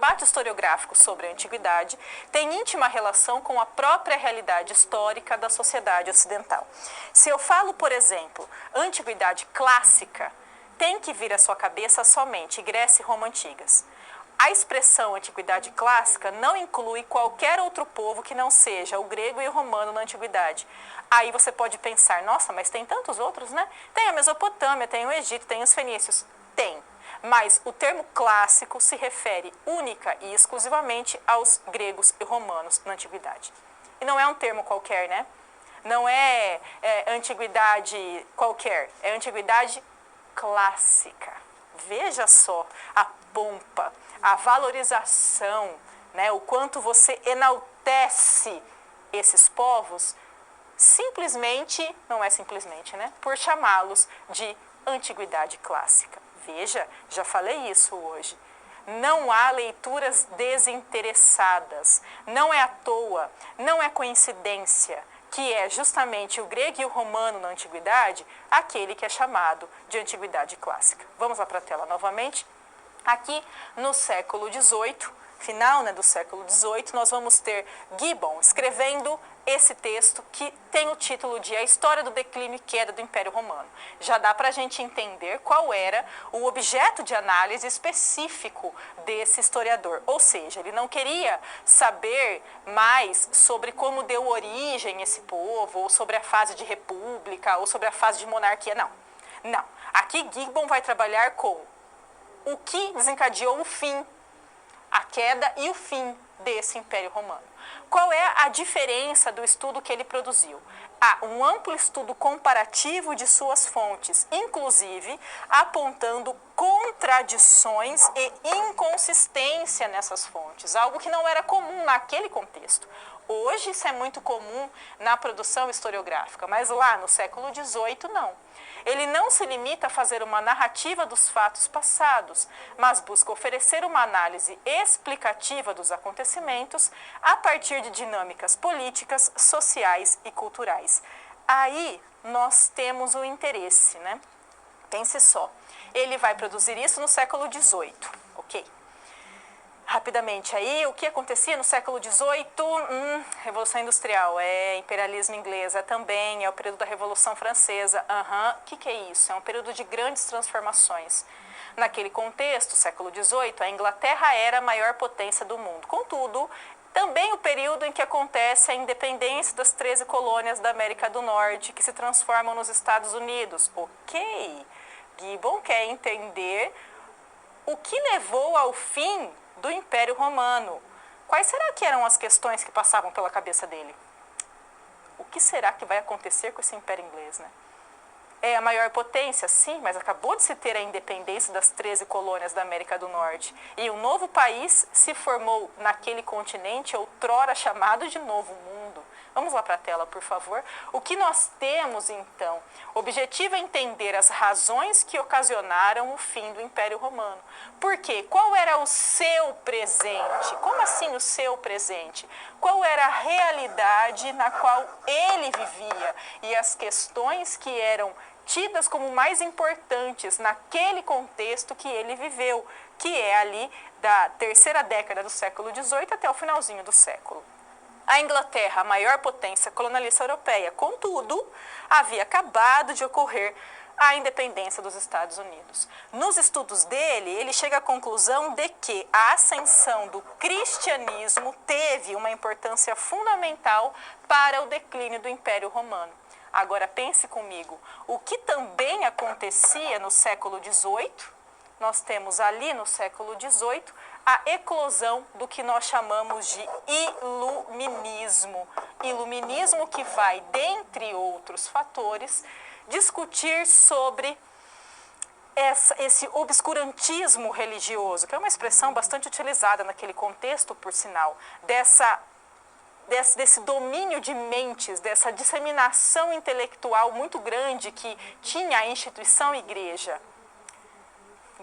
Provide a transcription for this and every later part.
debate historiográfico sobre a antiguidade tem íntima relação com a própria realidade histórica da sociedade ocidental. Se eu falo, por exemplo, antiguidade clássica, tem que vir à sua cabeça somente Grécia e Roma antigas. A expressão antiguidade clássica não inclui qualquer outro povo que não seja o grego e o romano na antiguidade. Aí você pode pensar, nossa, mas tem tantos outros, né? Tem a Mesopotâmia, tem o Egito, tem os fenícios. Tem. Mas o termo clássico se refere única e exclusivamente aos gregos e romanos na antiguidade. E não é um termo qualquer, né? Não é antiguidade qualquer, é antiguidade clássica. Veja só a pompa, a valorização, né? O quanto você enaltece esses povos, simplesmente, não é simplesmente, né? Por chamá-los de antiguidade clássica. Veja, já falei isso hoje. Não há leituras desinteressadas. Não é à toa, não é coincidência que é justamente o grego e o romano na antiguidade aquele que é chamado de antiguidade clássica. Vamos lá para a tela novamente. Aqui no século XVIII, final, né, do século XVIII, nós vamos ter Gibbon escrevendo esse texto que tem o título de A História do Declínio e Queda do Império Romano. Já dá para a gente entender qual era o objeto de análise específico desse historiador. Ou seja, ele não queria saber mais sobre como deu origem esse povo, ou sobre a fase de república, ou sobre a fase de monarquia. Não. Não. Aqui Gibbon vai trabalhar com o que desencadeou o fim, a queda e o fim desse Império Romano. Qual é a diferença do estudo que ele produziu? Há um amplo estudo comparativo de suas fontes, inclusive apontando contradições e inconsistência nessas fontes, algo que não era comum naquele contexto. Hoje isso é muito comum na produção historiográfica, mas lá no século XVIII não. Ele não se limita a fazer uma narrativa dos fatos passados, mas busca oferecer uma análise explicativa dos acontecimentos a partir de dinâmicas políticas, sociais e culturais. Aí nós temos o interesse, né? Pense só, ele vai produzir isso no século XVIII, ok? Rapidamente aí, o que acontecia no século XVIII? Revolução Industrial, imperialismo inglês, também, é o período da Revolução Francesa. O que é isso? É um período de grandes transformações. Naquele contexto, século XVIII, a Inglaterra era a maior potência do mundo. Contudo, também o período em que acontece a independência das 13 colônias da América do Norte, que se transformam nos Estados Unidos. Ok, Gibbon quer entender o que levou ao fim do Império Romano. Quais será que eram as questões que passavam pela cabeça dele? O que será que vai acontecer com esse Império Inglês, né? É a maior potência, sim, mas acabou de se ter a independência das 13 colônias da América do Norte. E um novo país se formou naquele continente, outrora chamado de Novo Mundo. Vamos lá para a tela, por favor. O que nós temos, então? O objetivo é entender as razões que ocasionaram o fim do Império Romano. Por quê? Qual era o seu presente? Como assim o seu presente? Qual era a realidade na qual ele vivia? E as questões que eram tidas como mais importantes naquele contexto que ele viveu, que é ali da terceira década do século XVIII até o finalzinho do século. A Inglaterra, a maior potência colonialista europeia, contudo, havia acabado de ocorrer a independência dos Estados Unidos. Nos estudos dele, ele chega à conclusão de que a ascensão do cristianismo teve uma importância fundamental para o declínio do Império Romano. Agora pense comigo, o que também acontecia no século XVIII, nós temos ali no século XVIII a eclosão do que nós chamamos de iluminismo. Iluminismo que vai, dentre outros fatores, discutir sobre esse obscurantismo religioso, que é uma expressão bastante utilizada naquele contexto, por sinal, desse domínio de mentes, dessa disseminação intelectual muito grande que tinha a instituição igreja.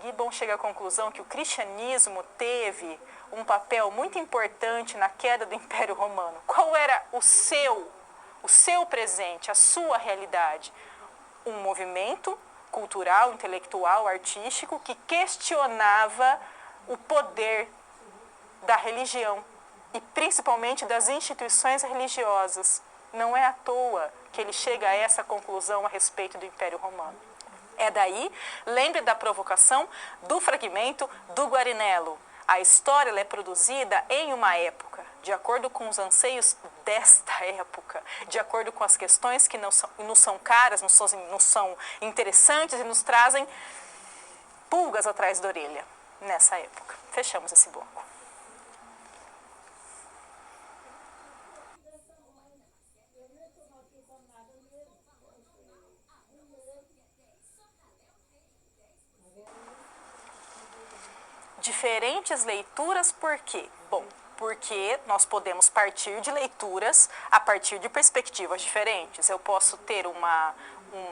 Gibbon chega à conclusão que o cristianismo teve um papel muito importante na queda do Império Romano. Qual era o seu presente, a sua realidade? Um movimento cultural, intelectual, artístico que questionava o poder da religião e principalmente das instituições religiosas. Não é à toa que ele chega a essa conclusão a respeito do Império Romano. É daí, lembre da provocação do fragmento do Guarinello. A história ela é produzida em uma época, de acordo com os anseios desta época, de acordo com as questões que nos são caras, nos são interessantes e nos trazem pulgas atrás da orelha nessa época. Fechamos esse bloco. Diferentes leituras, por quê? Bom, porque nós podemos partir de leituras a partir de perspectivas diferentes. Eu posso ter um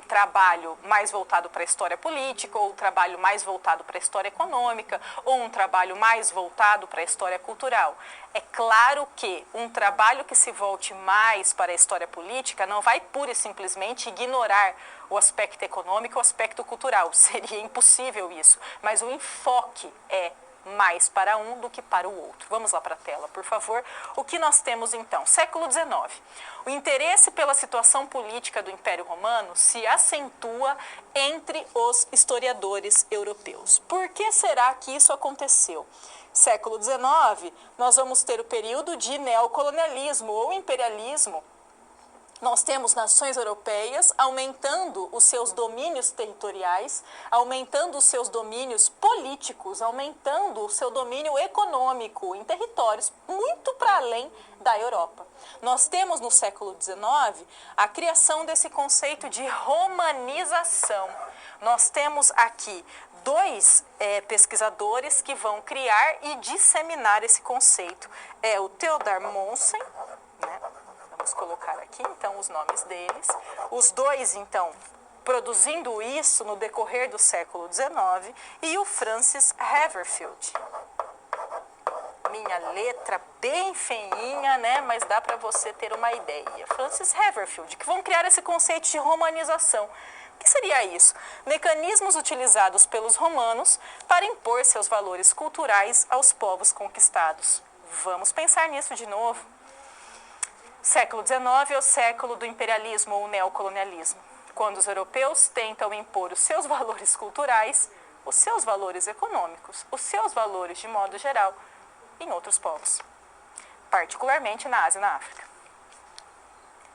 trabalho mais voltado para a história política, ou um trabalho mais voltado para a história econômica, ou um trabalho mais voltado para a história cultural. É claro que um trabalho que se volte mais para a história política não vai pura e simplesmente ignorar o aspecto econômico e o aspecto cultural. Seria impossível isso, mas o enfoque é mais para um do que para o outro. Vamos lá para a tela, por favor. O que nós temos então? Século XIX. O interesse pela situação política do Império Romano se acentua entre os historiadores europeus. Por que será que isso aconteceu? Século XIX, nós vamos ter o período de neocolonialismo ou imperialismo. Nós temos nações europeias aumentando os seus domínios territoriais, aumentando os seus domínios políticos, aumentando o seu domínio econômico em territórios muito para além da Europa. Nós temos no século XIX a criação desse conceito de romanização. Nós temos aqui dois pesquisadores que vão criar e disseminar esse conceito. É o Theodor Mommsen, né? Vamos colocar aqui, então, os nomes deles. Os dois, então, produzindo isso no decorrer do século XIX, e o Francis Haverfield. Minha letra bem feinha, né? Mas dá para você ter uma ideia. Francis Haverfield, que vão criar esse conceito de romanização. O que seria isso? Mecanismos utilizados pelos romanos para impor seus valores culturais aos povos conquistados. Vamos pensar nisso de novo. Século XIX é o século do imperialismo ou neocolonialismo, quando os europeus tentam impor os seus valores culturais, os seus valores econômicos, os seus valores de modo geral em outros povos, particularmente na Ásia e na África.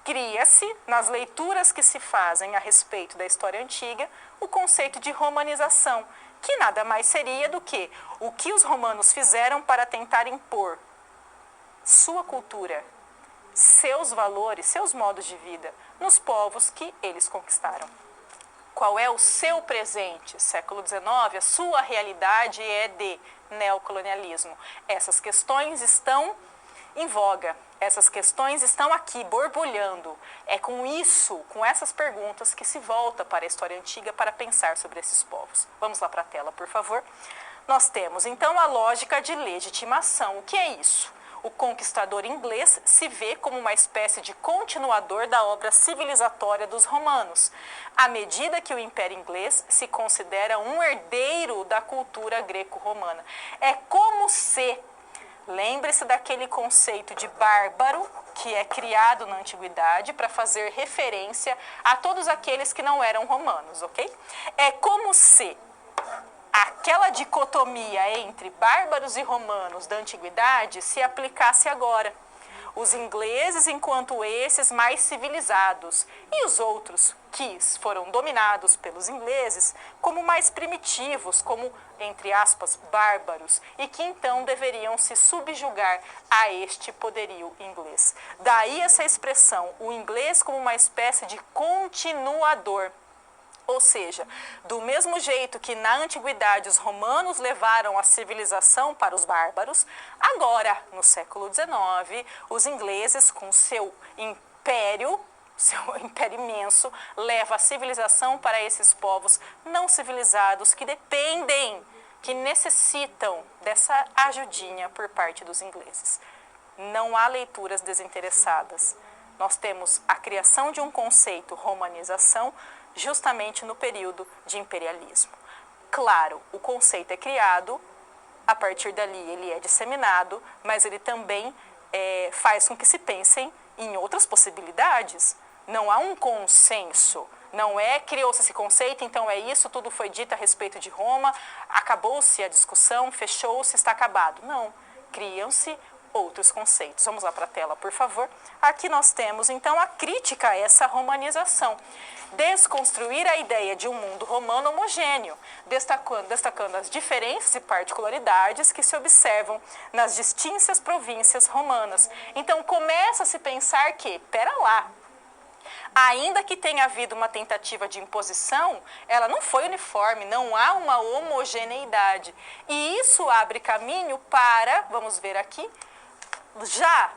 Cria-se, nas leituras que se fazem a respeito da história antiga, o conceito de romanização, que nada mais seria do que o que os romanos fizeram para tentar impor sua cultura, seus valores, seus modos de vida nos povos que eles conquistaram. Qual é o seu presente? Século XIX, a sua realidade é de neocolonialismo. Essas questões estão em voga, essas questões estão aqui, borbulhando. É com isso, com essas perguntas, que se volta para a história antiga para pensar sobre esses povos. Vamos lá para a tela, por favor. Nós temos, então, a lógica de legitimação. O que é isso? O conquistador inglês se vê como uma espécie de continuador da obra civilizatória dos romanos, à medida que o Império Inglês se considera um herdeiro da cultura greco-romana. É como se, lembre-se daquele conceito de bárbaro, que é criado na antiguidade para fazer referência a todos aqueles que não eram romanos, ok? É como se aquela dicotomia entre bárbaros e romanos da antiguidade se aplicasse agora. Os ingleses enquanto esses mais civilizados e os outros que foram dominados pelos ingleses como mais primitivos, como, entre aspas, bárbaros, e que então deveriam se subjugar a este poderio inglês. Daí essa expressão, o inglês como uma espécie de continuador. Ou seja, do mesmo jeito que na antiguidade os romanos levaram a civilização para os bárbaros, agora, no século XIX, os ingleses, com seu império imenso, leva a civilização para esses povos não civilizados que dependem, que necessitam dessa ajudinha por parte dos ingleses. Não há leituras desinteressadas. Nós temos a criação de um conceito, romanização, justamente no período de imperialismo. Claro, o conceito é criado a partir dali ele é disseminado, mas ele também faz com que se pensem em outras possibilidades. Não há um consenso, não é criou-se esse conceito, então é isso, tudo foi dito a respeito de Roma, acabou-se a discussão, fechou-se, está acabado. Não, criam-se outros conceitos. Vamos lá para a tela, por favor. Aqui nós temos, então, a crítica a essa romanização. Desconstruir a ideia de um mundo romano homogêneo, destacando as diferenças e particularidades que se observam nas distintas províncias romanas. Então, começa a se pensar que, pera lá, ainda que tenha havido uma tentativa de imposição, ela não foi uniforme, não há uma homogeneidade. E isso abre caminho para, vamos ver aqui, já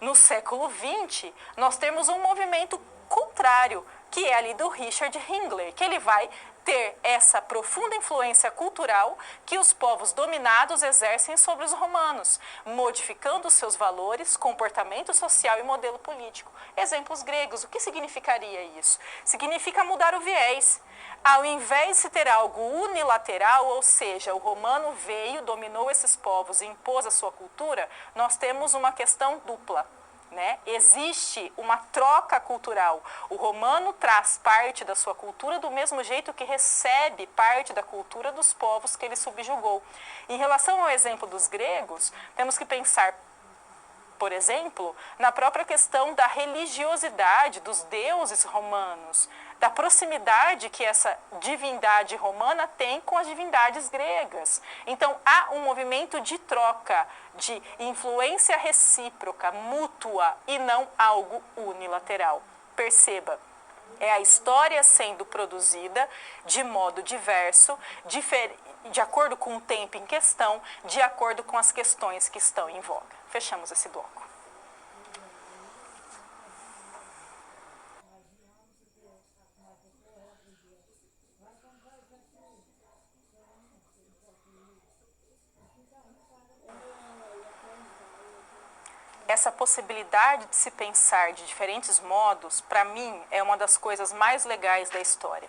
no século XX, nós temos um movimento contrário, que é ali do Richard Hinckley, que ele vai ter essa profunda influência cultural que os povos dominados exercem sobre os romanos, modificando os seus valores, comportamento social e modelo político. Exemplos gregos, o que significaria isso? Significa mudar o viés. Ao invés de se ter algo unilateral, ou seja, o romano veio, dominou esses povos e impôs a sua cultura, nós temos uma questão dupla. Né? Existe uma troca cultural. O romano traz parte da sua cultura do mesmo jeito que recebe parte da cultura dos povos que ele subjugou. Em relação ao exemplo dos gregos, temos que pensar, por exemplo, na própria questão da religiosidade dos deuses romanos, da proximidade que essa divindade romana tem com as divindades gregas. Então, há um movimento de troca, de influência recíproca, mútua, e não algo unilateral. Perceba, é a história sendo produzida de modo diverso, de acordo com o tempo em questão, de acordo com as questões que estão em voga. Fechamos esse bloco. Essa possibilidade de se pensar de diferentes modos, para mim, é uma das coisas mais legais da história.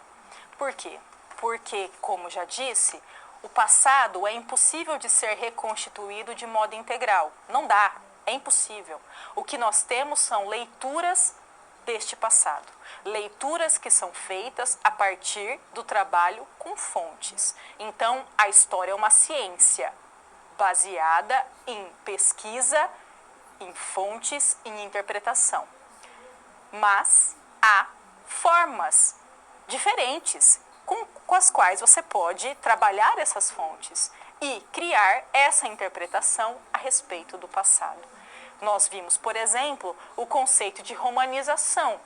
Por quê? Porque, como já disse, o passado é impossível de ser reconstituído de modo integral. Não dá, é impossível. O que nós temos são leituras deste passado. Leituras que são feitas a partir do trabalho com fontes. Então, a história é uma ciência baseada em pesquisa, em fontes, em interpretação. Mas há formas diferentes com as quais você pode trabalhar essas fontes e criar essa interpretação a respeito do passado. Nós vimos, por exemplo, o conceito de romanização.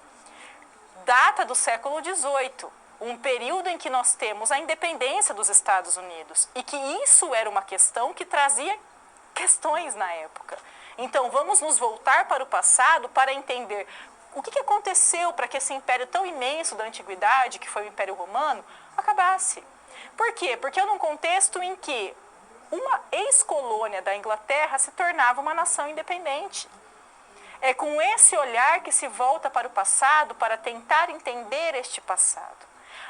Data do século XVIII, um período em que nós temos a independência dos Estados Unidos e que isso era uma questão que trazia questões na época. Então, vamos nos voltar para o passado para entender o que aconteceu para que esse império tão imenso da antiguidade, que foi o Império Romano, acabasse. Por quê? Porque é num contexto em que uma ex-colônia da Inglaterra se tornava uma nação independente. É com esse olhar que se volta para o passado para tentar entender este passado.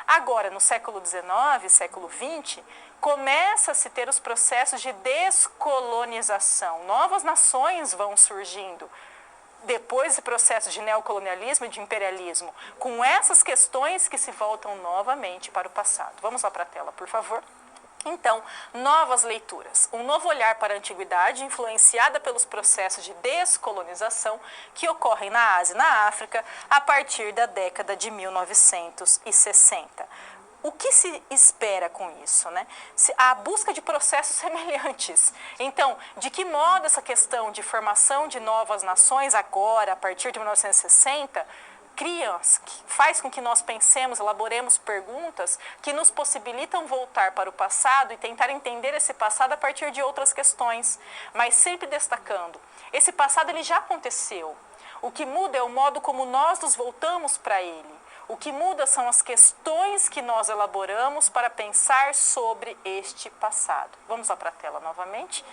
Agora, no século XIX, século XX, começa a se ter os processos de descolonização. Novas nações vão surgindo. Depois desse processo de neocolonialismo e de imperialismo, com essas questões que se voltam novamente para o passado. Vamos lá para a tela, por favor. Então, novas leituras, um novo olhar para a antiguidade influenciada pelos processos de descolonização que ocorrem na Ásia e na África a partir da década de 1960. O que se espera com isso, né? A busca de processos semelhantes. Então, de que modo essa questão de formação de novas nações agora, a partir de 1960, faz com que nós pensemos, elaboremos perguntas que nos possibilitam voltar para o passado e tentar entender esse passado a partir de outras questões, mas sempre destacando, esse passado ele já aconteceu. O que muda é o modo como nós nos voltamos para ele. O que muda são as questões que nós elaboramos para pensar sobre este passado. Vamos lá para a tela novamente.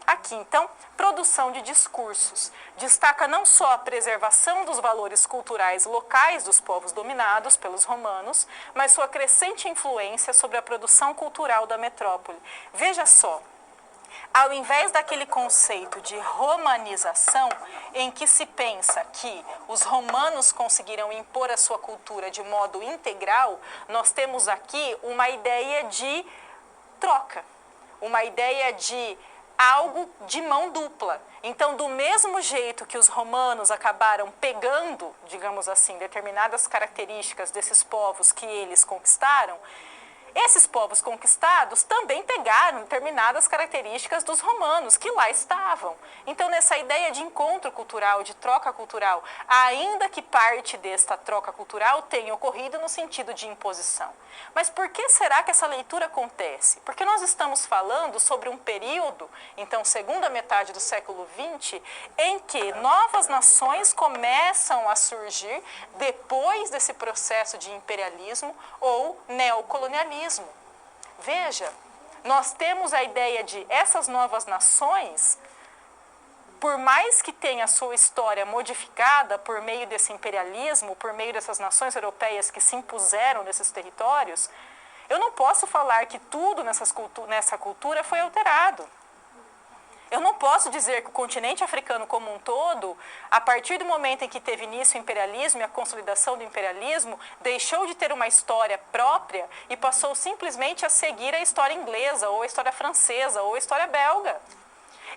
Aqui, então, produção de discursos. Destaca não só a preservação dos valores culturais locais dos povos dominados pelos romanos, mas sua crescente influência sobre a produção cultural da metrópole. Veja só, ao invés daquele conceito de romanização, em que se pensa que os romanos conseguiram impor a sua cultura de modo integral, nós temos aqui uma ideia de troca, uma ideia de algo de mão dupla. Então, do mesmo jeito que os romanos acabaram pegando, digamos assim, determinadas características desses povos que eles conquistaram, esses povos conquistados também pegaram determinadas características dos romanos que lá estavam. Então, nessa ideia de encontro cultural, de troca cultural, ainda que parte desta troca cultural tenha ocorrido no sentido de imposição. Mas por que será que essa leitura acontece? Porque nós estamos falando sobre um período, então, segunda metade do século XX, em que novas nações começam a surgir depois desse processo de imperialismo ou neocolonialismo. Veja, nós temos a ideia de essas novas nações, por mais que tenha a sua história modificada por meio desse imperialismo, por meio dessas nações europeias que se impuseram nesses territórios, eu não posso falar que tudo nessa cultura foi alterado. Eu não posso dizer que o continente africano como um todo, a partir do momento em que teve início o imperialismo e a consolidação do imperialismo, deixou de ter uma história própria e passou simplesmente a seguir a história inglesa, ou a história francesa, ou a história belga.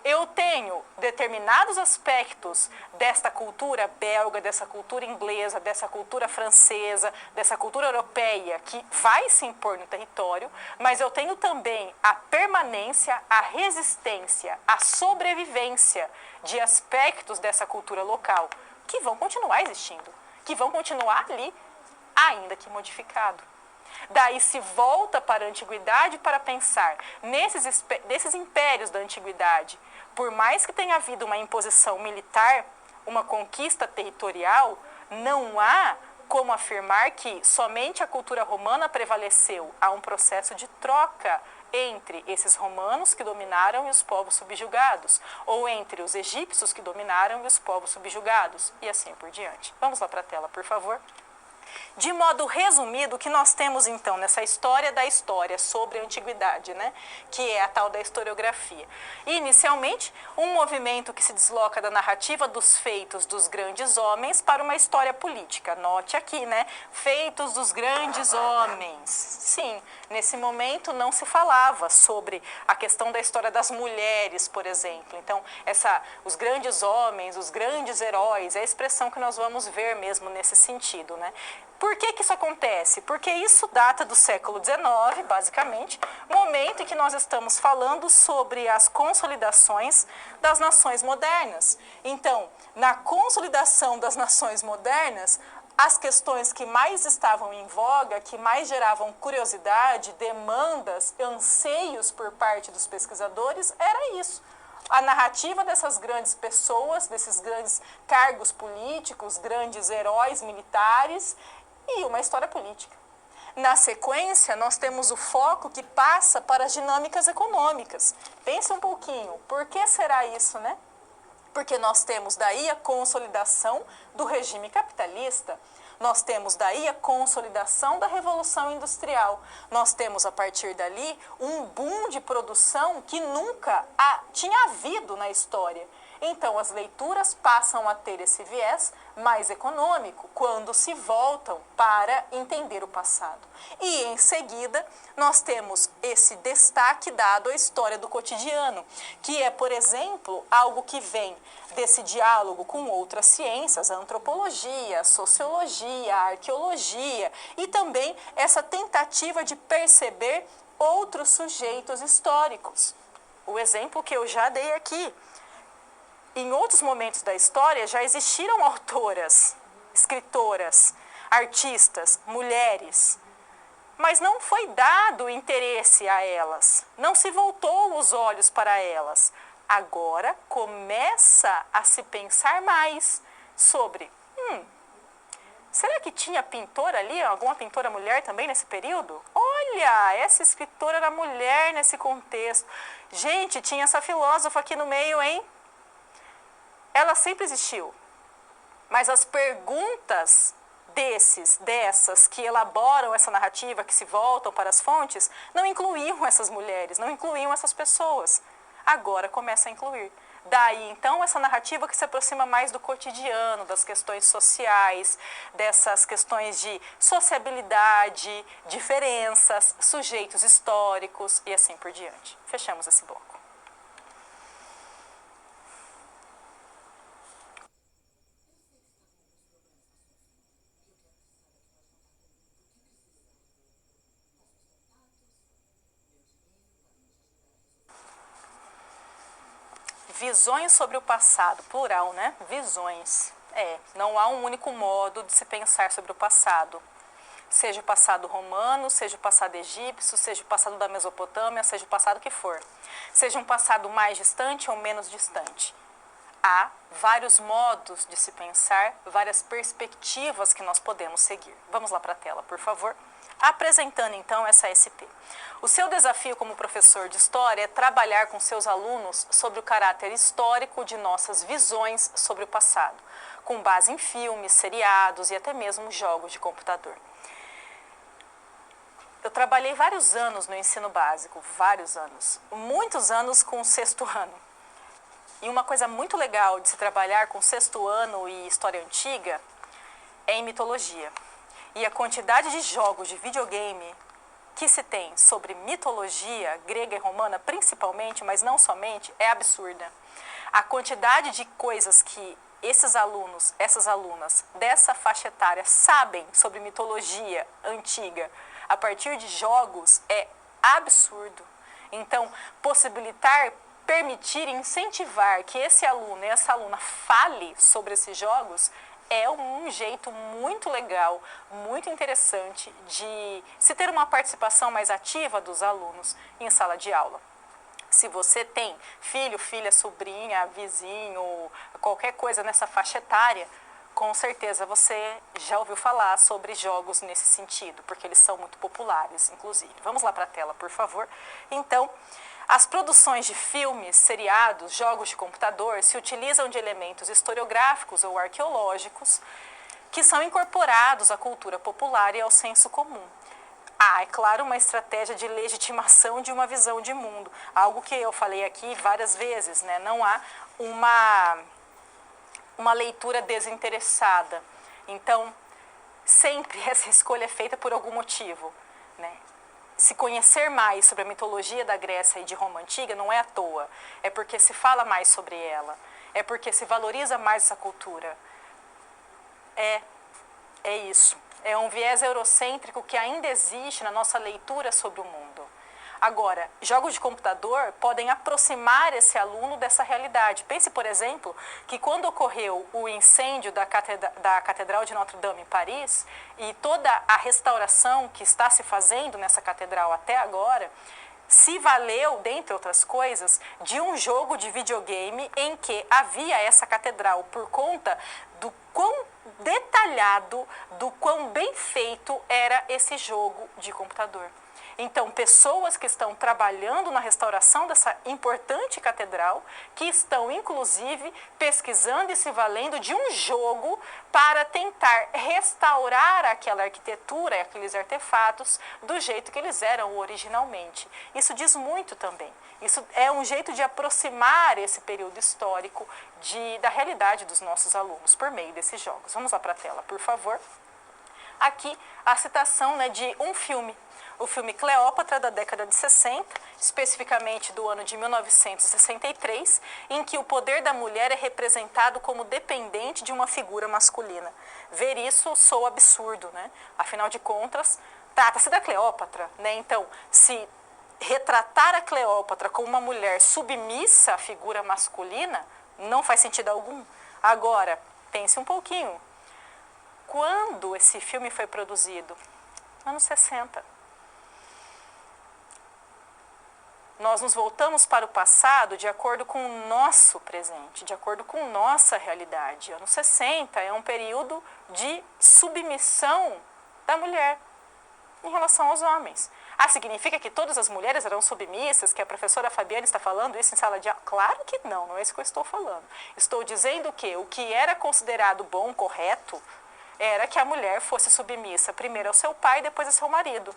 Eu tenho determinados aspectos desta cultura belga, dessa cultura inglesa, dessa cultura francesa, dessa cultura europeia que vai se impor no território, mas eu tenho também a permanência, a resistência, a sobrevivência de aspectos dessa cultura local que vão continuar existindo, que vão continuar ali, ainda que modificado. Daí se volta para a antiguidade para pensar nesses impérios da antiguidade. Por mais que tenha havido uma imposição militar, uma conquista territorial, não há como afirmar que somente a cultura romana prevaleceu. Há um processo de troca entre esses romanos que dominaram e os povos subjugados, ou entre os egípcios que dominaram e os povos subjugados, e assim por diante. Vamos lá para a tela, por favor. De modo resumido, o que nós temos então nessa história da história sobre a antiguidade, né? Que é a tal da historiografia. Inicialmente, um movimento que se desloca da narrativa dos feitos dos grandes homens para uma história política. Note aqui, né? Feitos dos grandes homens. Sim, nesse momento não se falava sobre a questão da história das mulheres, por exemplo. Então, os grandes homens, os grandes heróis, é a expressão que nós vamos ver mesmo nesse sentido, né? Por que isso acontece? Porque isso data do século XIX, basicamente, momento em que nós estamos falando sobre as consolidações das nações modernas. Então, na consolidação das nações modernas, as questões que mais estavam em voga, que mais geravam curiosidade, demandas, anseios por parte dos pesquisadores, era isso. A narrativa dessas grandes pessoas, desses grandes cargos políticos, grandes heróis militares, e uma história política. Na sequência, nós temos o foco que passa para as dinâmicas econômicas. Pense um pouquinho, por que será isso, né? Porque nós temos daí a consolidação do regime capitalista, nós temos daí a consolidação da Revolução Industrial, nós temos a partir dali um boom de produção que nunca tinha havido na história. Então, as leituras passam a ter esse viés mais econômico, quando se voltam para entender o passado. E, em seguida, nós temos esse destaque dado à história do cotidiano, que é, por exemplo, algo que vem desse diálogo com outras ciências, a antropologia, a sociologia, a arqueologia, e também essa tentativa de perceber outros sujeitos históricos. O exemplo que eu já dei aqui. Em outros momentos da história já existiram autoras, escritoras, artistas, mulheres, mas não foi dado interesse a elas, não se voltou os olhos para elas. Agora começa a se pensar mais sobre, será que tinha pintora ali, alguma pintora mulher também nesse período? Olha, essa escritora era mulher nesse contexto. Gente, tinha essa filósofa aqui no meio, hein? Ela sempre existiu, mas as perguntas dessas que elaboram essa narrativa, que se voltam para as fontes, não incluíam essas mulheres, não incluíam essas pessoas. agora começa a incluir. Daí, então, essa narrativa que se aproxima mais do cotidiano, das questões sociais, dessas questões de sociabilidade, diferenças, sujeitos históricos e assim por diante. Fechamos esse bloco. Visões sobre o passado, plural, né? Visões. Não há um único modo de se pensar sobre o passado. Seja o passado romano, seja o passado egípcio, seja o passado da Mesopotâmia, seja o passado que for. Seja um passado mais distante ou menos distante. Há vários modos de se pensar, várias perspectivas que nós podemos seguir. Vamos lá para a tela, por favor. Apresentando então essa SP. O seu desafio como professor de história é trabalhar com seus alunos sobre o caráter histórico de nossas visões sobre o passado, com base em filmes, seriados e até mesmo jogos de computador. Eu trabalhei vários anos no ensino básico, muitos anos com o 6º ano. E uma coisa muito legal de se trabalhar com 6º ano e história antiga é em mitologia. E a quantidade de jogos de videogame que se tem sobre mitologia grega e romana, principalmente, mas não somente, é absurda. A quantidade de coisas que esses alunos, essas alunas dessa faixa etária sabem sobre mitologia antiga a partir de jogos é absurdo. Então, permitir, incentivar que esse aluno e essa aluna fale sobre esses jogos é um jeito muito legal, muito interessante de se ter uma participação mais ativa dos alunos em sala de aula. Se você tem filho, filha, sobrinha, vizinho, qualquer coisa nessa faixa etária, com certeza você já ouviu falar sobre jogos nesse sentido, porque eles são muito populares, inclusive. Vamos lá para a tela, por favor. Então, as produções de filmes, seriados, jogos de computador se utilizam de elementos historiográficos ou arqueológicos que são incorporados à cultura popular e ao senso comum. É claro, uma estratégia de legitimação de uma visão de mundo, algo que eu falei aqui várias vezes, né? Não há uma leitura desinteressada. Então, sempre essa escolha é feita por algum motivo, né? Se conhecer mais sobre a mitologia da Grécia e de Roma Antiga não é à toa, é porque se fala mais sobre ela, é porque se valoriza mais essa cultura. É isso. É um viés eurocêntrico que ainda existe na nossa leitura sobre o mundo. Agora, jogos de computador podem aproximar esse aluno dessa realidade. Pense, por exemplo, que quando ocorreu o incêndio da Catedral de Notre-Dame em Paris e toda a restauração que está se fazendo nessa catedral até agora, se valeu, dentre outras coisas, de um jogo de videogame em que havia essa catedral por conta do quão detalhado, do quão bem feito era esse jogo de computador. Então, pessoas que estão trabalhando na restauração dessa importante catedral, que estão, inclusive, pesquisando e se valendo de um jogo para tentar restaurar aquela arquitetura, aqueles artefatos, do jeito que eles eram originalmente. Isso diz muito também. Isso é um jeito de aproximar esse período histórico da realidade dos nossos alunos por meio desses jogos. Vamos lá para a tela, por favor. Aqui, a citação, né, de um filme. O filme Cleópatra, da década de 60, especificamente do ano de 1963, em que o poder da mulher é representado como dependente de uma figura masculina. Ver isso soa absurdo, né? Afinal de contas, trata-se da Cleópatra, né? Então, se retratar a Cleópatra como uma mulher submissa à figura masculina, não faz sentido algum. Agora, pense um pouquinho. Quando esse filme foi produzido? Anos 60. Nós nos voltamos para o passado de acordo com o nosso presente, de acordo com nossa realidade. Anos 60 é um período de submissão da mulher em relação aos homens. Significa que todas as mulheres eram submissas, que a professora Fabiana está falando isso em sala de aula? Claro que não, não é isso que eu estou falando. Estou dizendo que o que era considerado bom, correto, era que a mulher fosse submissa primeiro ao seu pai e depois ao seu marido.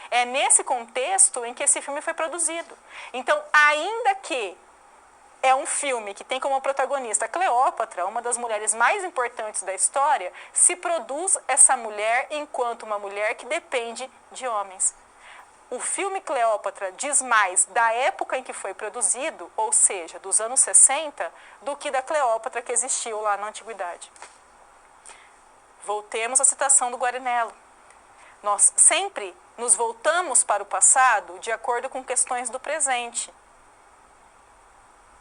É nesse contexto em que esse filme foi produzido. Então, ainda que é um filme que tem como protagonista Cleópatra, uma das mulheres mais importantes da história, se produz essa mulher enquanto uma mulher que depende de homens. O filme Cleópatra diz mais da época em que foi produzido, ou seja, dos anos 60, do que da Cleópatra que existiu lá na Antiguidade. Voltemos à citação do Guarinello. Nós sempre nos voltamos para o passado de acordo com questões do presente.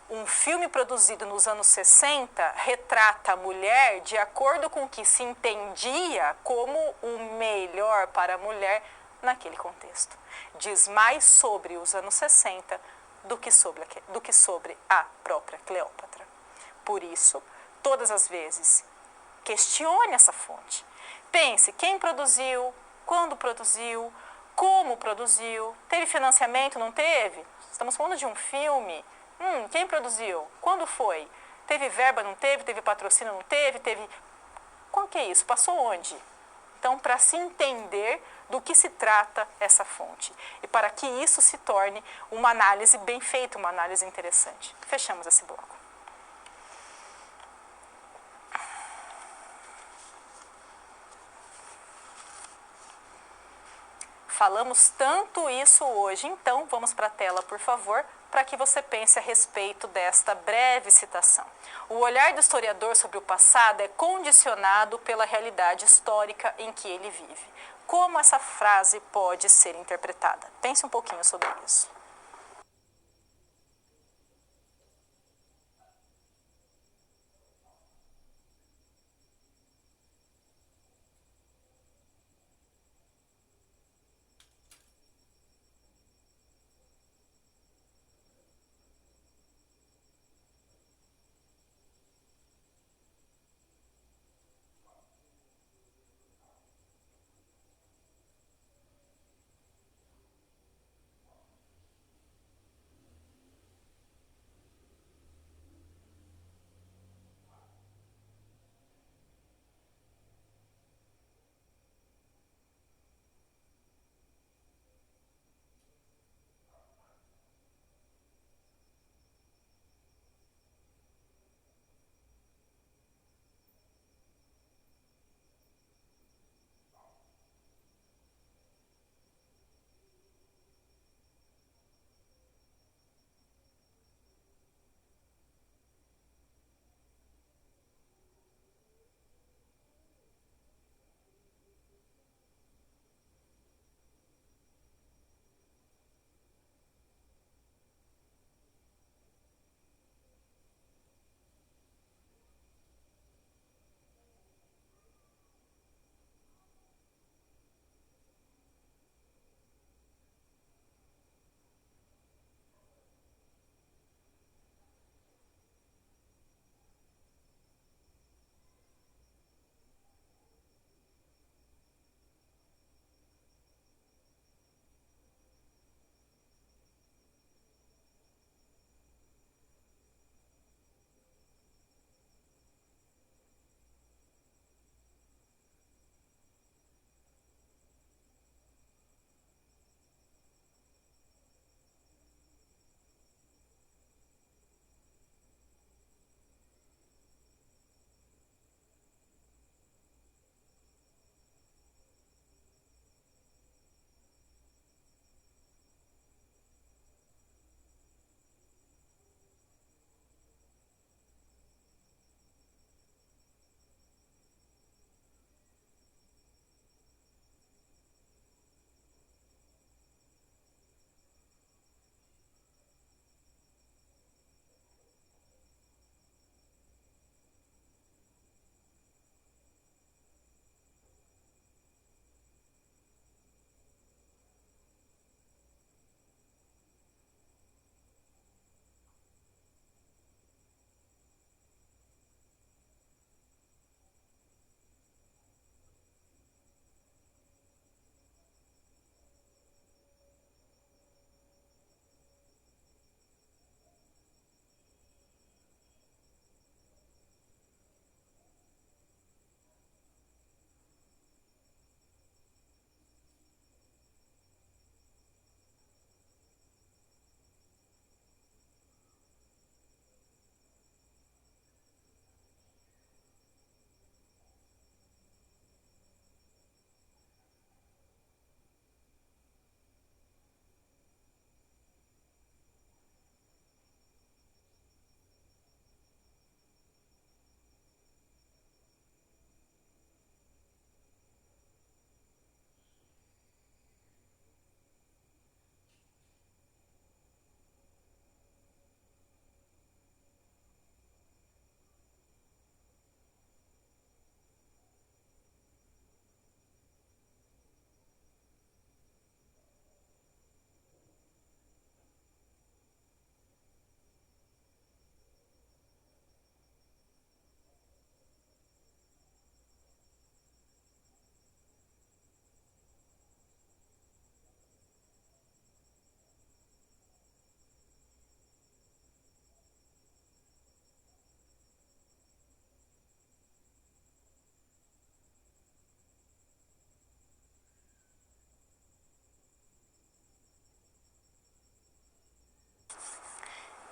Um filme produzido nos anos 60 retrata a mulher de acordo com o que se entendia como o melhor para a mulher naquele contexto. Diz mais sobre os anos 60 do que sobre a própria Cleópatra. Por isso, todas as vezes, questione essa fonte. Pense quem produziu, quando produziu, como produziu, teve financiamento, não teve? Estamos falando de um filme. Quem produziu? Quando foi? Teve verba, não teve? Teve patrocínio, não teve? Qual que é isso? Passou onde? Então, para se entender do que se trata essa fonte. E para que isso se torne uma análise bem feita, uma análise interessante. Fechamos esse bloco. Falamos tanto isso hoje, então vamos para a tela, por favor, para que você pense a respeito desta breve citação. O olhar do historiador sobre o passado é condicionado pela realidade histórica em que ele vive. Como essa frase pode ser interpretada? Pense um pouquinho sobre isso.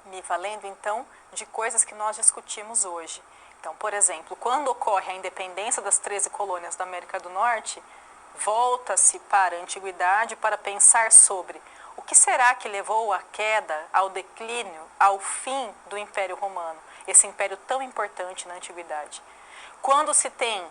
me valendo então de coisas que nós discutimos hoje. Então, por exemplo, quando ocorre a independência das 13 colônias da América do Norte, volta-se para a antiguidade para pensar sobre o que será que levou à queda, ao declínio, ao fim do Império Romano, esse império tão importante na antiguidade. Quando se tem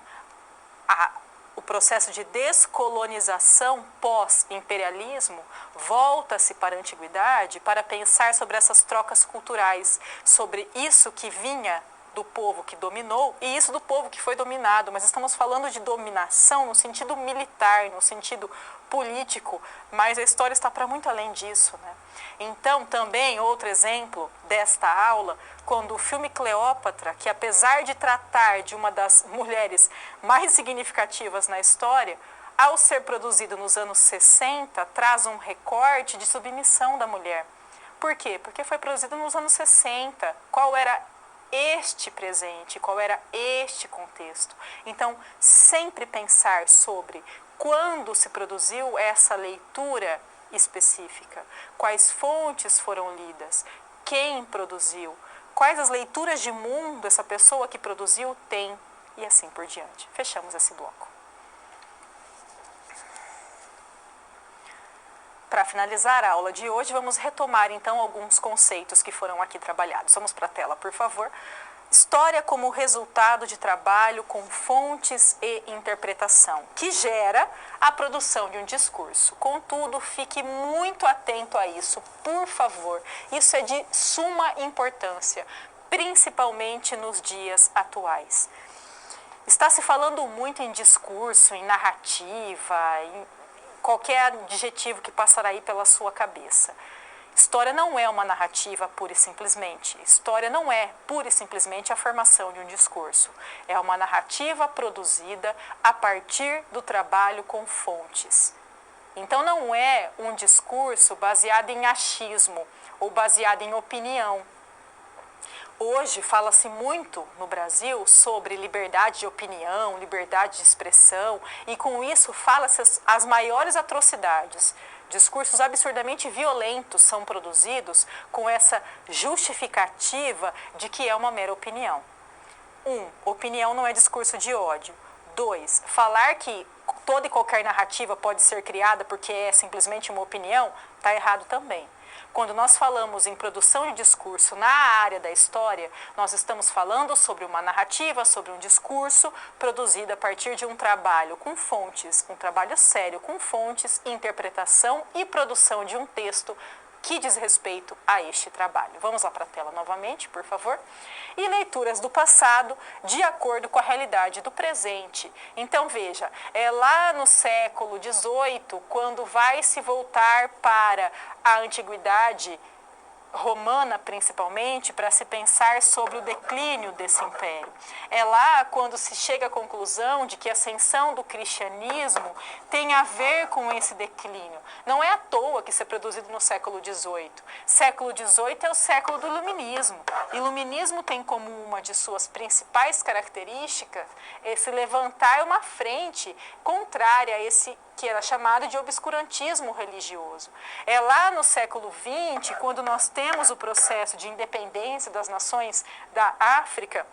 o processo de descolonização pós-imperialismo, volta-se para a antiguidade para pensar sobre essas trocas culturais, sobre isso que vinha do povo que dominou e isso do povo que foi dominado, mas estamos falando de dominação no sentido militar, no sentido político, mas a história está para muito além disso, né? Então, também, outro exemplo desta aula, quando o filme Cleópatra, que apesar de tratar de uma das mulheres mais significativas na história, ao ser produzido nos anos 60, traz um recorte de submissão da mulher. Por quê? Porque foi produzido nos anos 60. Qual era este presente, qual era este contexto? Então, sempre pensar sobre quando se produziu essa leitura específica, quais fontes foram lidas, quem produziu, quais as leituras de mundo essa pessoa que produziu tem, e assim por diante. Fechamos esse bloco. Para finalizar a aula de hoje, vamos retomar então alguns conceitos que foram aqui trabalhados. Vamos para a tela, por favor. História como resultado de trabalho com fontes e interpretação, que gera a produção de um discurso. Contudo, fique muito atento a isso, por favor. Isso é de suma importância, principalmente nos dias atuais. Está se falando muito em discurso, em narrativa, em qualquer adjetivo que passar aí pela sua cabeça. História não é uma narrativa pura e simplesmente. História não é pura e simplesmente a formação de um discurso. É uma narrativa produzida a partir do trabalho com fontes. Então não é um discurso baseado em achismo ou baseado em opinião. Hoje fala-se muito no Brasil sobre liberdade de opinião, liberdade de expressão, e com isso fala-se as maiores atrocidades. Discursos absurdamente violentos são produzidos com essa justificativa de que é uma mera opinião. 1. Opinião não é discurso de ódio. 2. Falar que toda e qualquer narrativa pode ser criada porque é simplesmente uma opinião, está errado também. Quando nós falamos em produção de discurso na área da história, nós estamos falando sobre uma narrativa, sobre um discurso produzido a partir de um trabalho com fontes, um trabalho sério com fontes, interpretação e produção de um texto que diz respeito a este trabalho. Vamos lá para a tela novamente, por favor. E leituras do passado de acordo com a realidade do presente. Então, veja, é lá no século XVIII, quando vai se voltar para a antiguidade romana, principalmente, para se pensar sobre o declínio desse império. É lá quando se chega à conclusão de que a ascensão do cristianismo tem a ver com esse declínio. Não é à toa que isso é produzido no século XVIII. Século XVIII é o século do iluminismo. Iluminismo tem como uma de suas principais características esse levantar uma frente contrária a esse que era chamado de obscurantismo religioso. É lá no século XX, quando nós temos o processo de independência das nações da África,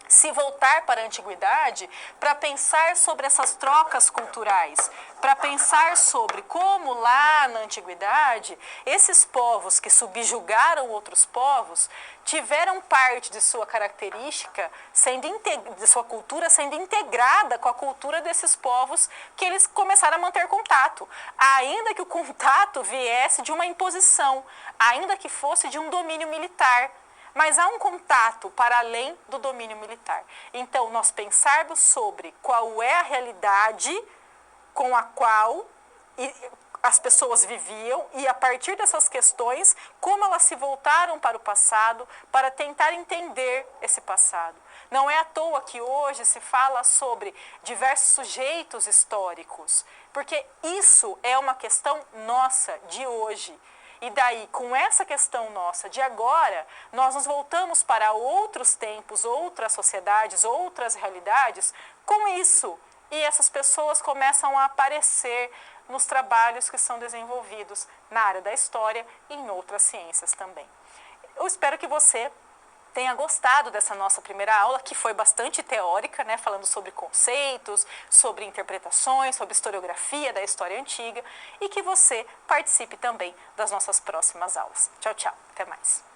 se voltar para a antiguidade para pensar sobre essas trocas culturais, para pensar sobre como lá na antiguidade esses povos que subjugaram outros povos tiveram parte de sua característica, de sua cultura sendo integrada com a cultura desses povos que eles começaram a manter contato, ainda que o contato viesse de uma imposição, ainda que fosse de um domínio militar. Mas há um contato para além do domínio militar. Então, nós pensarmos sobre qual é a realidade com a qual as pessoas viviam e, a partir dessas questões, como elas se voltaram para o passado para tentar entender esse passado. Não é à toa que hoje se fala sobre diversos sujeitos históricos, porque isso é uma questão nossa, de hoje. E daí, com essa questão nossa de agora, nós nos voltamos para outros tempos, outras sociedades, outras realidades com isso. E essas pessoas começam a aparecer nos trabalhos que são desenvolvidos na área da história e em outras ciências também. eu espero que você tenha gostado dessa nossa primeira aula, que foi bastante teórica, né, falando sobre conceitos, sobre interpretações, sobre historiografia da história antiga, e que você participe também das nossas próximas aulas. Tchau, tchau. Até mais.